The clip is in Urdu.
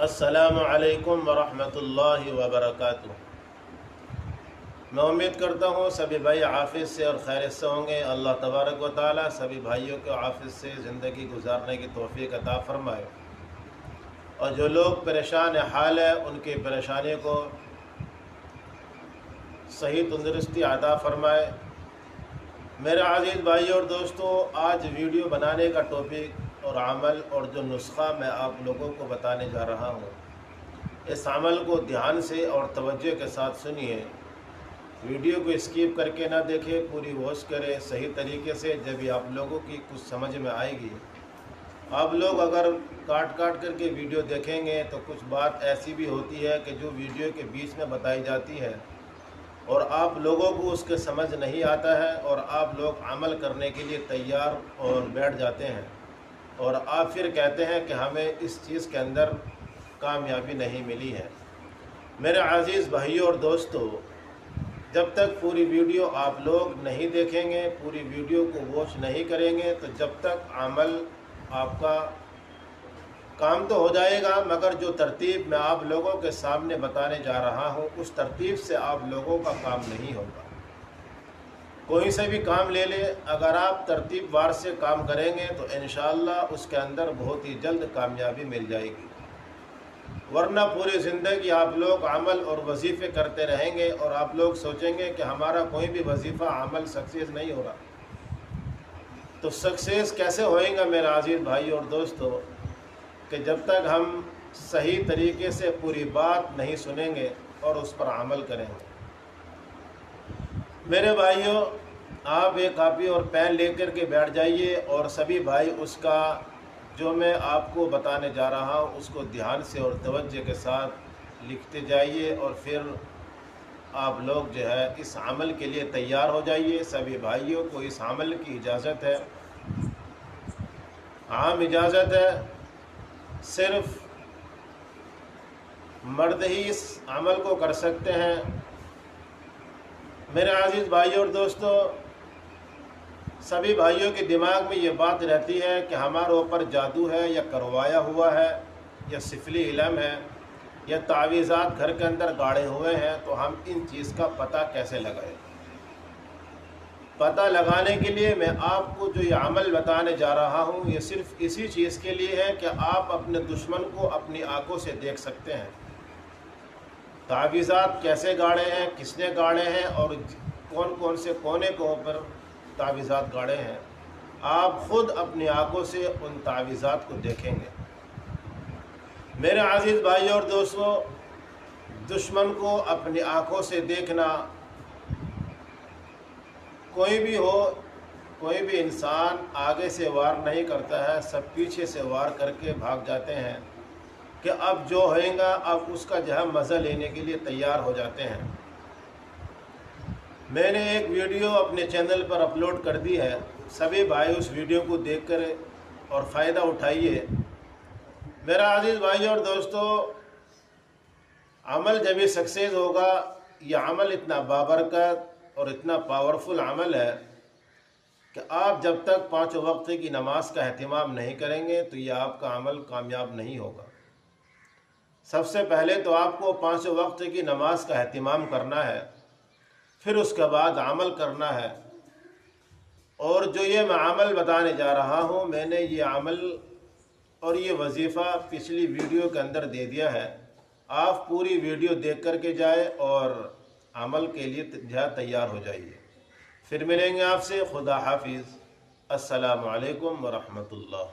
السلام علیکم ورحمۃ اللہ وبرکاتہ۔ میں امید کرتا ہوں سبھی بھائی عافیت سے اور خیریت سے ہوں گے۔ اللہ تبارک و تعالیٰ سبھی بھائیوں کو عافیت سے زندگی گزارنے کی توفیق عطا فرمائے، اور جو لوگ پریشان حال ہے ان کی پریشانی کو صحیح تندرستی عطا فرمائے۔ میرے عزیز بھائیوں اور دوستوں، آج ویڈیو بنانے کا ٹاپک اور عمل اور جو نسخہ میں آپ لوگوں کو بتانے جا رہا ہوں، اس عمل کو دھیان سے اور توجہ کے ساتھ سنیے۔ ویڈیو کو اسکپ کر کے نہ دیکھیں، پوری واچ کریں صحیح طریقے سے، جب بھی آپ لوگوں کی کچھ سمجھ میں آئے گی۔ آپ لوگ اگر کاٹ کر کے ویڈیو دیکھیں گے تو کچھ بات ایسی بھی ہوتی ہے کہ جو ویڈیو کے بیچ میں بتائی جاتی ہے اور آپ لوگوں کو اس کے سمجھ نہیں آتا ہے، اور آپ لوگ عمل کرنے کے لیے تیار اور بیٹھ جاتے ہیں، اور آپ پھر کہتے ہیں کہ ہمیں اس چیز کے اندر کامیابی نہیں ملی ہے۔ میرے عزیز بھائیوں اور دوستو، جب تک پوری ویڈیو آپ لوگ نہیں دیکھیں گے، پوری ویڈیو کو واچ نہیں کریں گے، تو جب تک عمل آپ کا کام تو ہو جائے گا، مگر جو ترتیب میں آپ لوگوں کے سامنے بتانے جا رہا ہوں اس ترتیب سے آپ لوگوں کا کام نہیں ہوگا۔ کوئی سے بھی کام لے لے، اگر آپ ترتیب وار سے کام کریں گے تو انشاءاللہ اس کے اندر بہت ہی جلد کامیابی مل جائے گی، ورنہ پوری زندگی آپ لوگ عمل اور وظیفے کرتے رہیں گے اور آپ لوگ سوچیں گے کہ ہمارا کوئی بھی وظیفہ عمل سکسیس نہیں ہو رہا۔ تو سکسیس کیسے ہوئے گا میرے عزیز بھائی اور دوستو، کہ جب تک ہم صحیح طریقے سے پوری بات نہیں سنیں گے اور اس پر عمل کریں گے۔ میرے بھائیوں، آپ ایک کاپی اور پین لے کر کے بیٹھ جائیے، اور سبھی بھائی اس کا جو میں آپ کو بتانے جا رہا ہوں اس کو دھیان سے اور توجہ کے ساتھ لکھتے جائیے، اور پھر آپ لوگ جو ہے اس عمل کے لیے تیار ہو جائیے۔ سبھی بھائیوں کو اس عمل کی اجازت ہے، عام اجازت ہے، صرف مرد ہی اس عمل کو کر سکتے ہیں۔ میرے عزیز بھائیوں اور دوستو، سبھی بھائیوں کے دماغ میں یہ بات رہتی ہے کہ ہمارے اوپر جادو ہے، یا کروایا ہوا ہے، یا سفلی علم ہے، یا تعویذات گھر کے اندر گاڑے ہوئے ہیں، تو ہم ان چیز کا پتہ کیسے لگائیں؟ پتہ لگانے کے لیے میں آپ کو جو یہ عمل بتانے جا رہا ہوں، یہ صرف اسی چیز کے لیے ہے کہ آپ اپنے دشمن کو اپنی آنکھوں سے دیکھ سکتے ہیں۔ تعویذات کیسے گاڑے ہیں، کس نے گاڑے ہیں، اور کون کون سے کونے کے اوپر تعویذات گاڑے ہیں، آپ خود اپنی آنکھوں سے ان تعویذات کو دیکھیں گے۔ میرے عزیز بھائیوں اور دوستوں، دشمن کو اپنی آنکھوں سے دیکھنا، کوئی بھی ہو، کوئی بھی انسان آگے سے وار نہیں کرتا ہے، سب پیچھے سے وار کر کے بھاگ جاتے ہیں کہ اب جو ہوئے گا اب اس کا جو ہے مزہ لینے کے لیے تیار ہو جاتے ہیں۔ میں نے ایک ویڈیو اپنے چینل پر اپلوڈ کر دی ہے، سبھی بھائی اس ویڈیو کو دیکھ کر اور فائدہ اٹھائیے۔ میرا عزیز بھائی اور دوستو، عمل جب یہ سکسیس ہوگا، یہ عمل اتنا بابرکت اور اتنا پاورفل عمل ہے کہ آپ جب تک 5 وقت کی نماز کا اہتمام نہیں کریں گے تو یہ آپ کا عمل کامیاب نہیں ہوگا۔ سب سے پہلے تو آپ کو 5 وقت کی نماز کا اہتمام کرنا ہے، پھر اس کے بعد عمل کرنا ہے۔ اور جو یہ میں عمل بتانے جا رہا ہوں، میں نے یہ عمل اور یہ وظیفہ پچھلی ویڈیو کے اندر دے دیا ہے، آپ پوری ویڈیو دیکھ کر کے جائے اور عمل کے لیے تیار ہو جائیے۔ پھر ملیں گے آپ سے، خدا حافظ، السلام علیکم ورحمۃ اللہ۔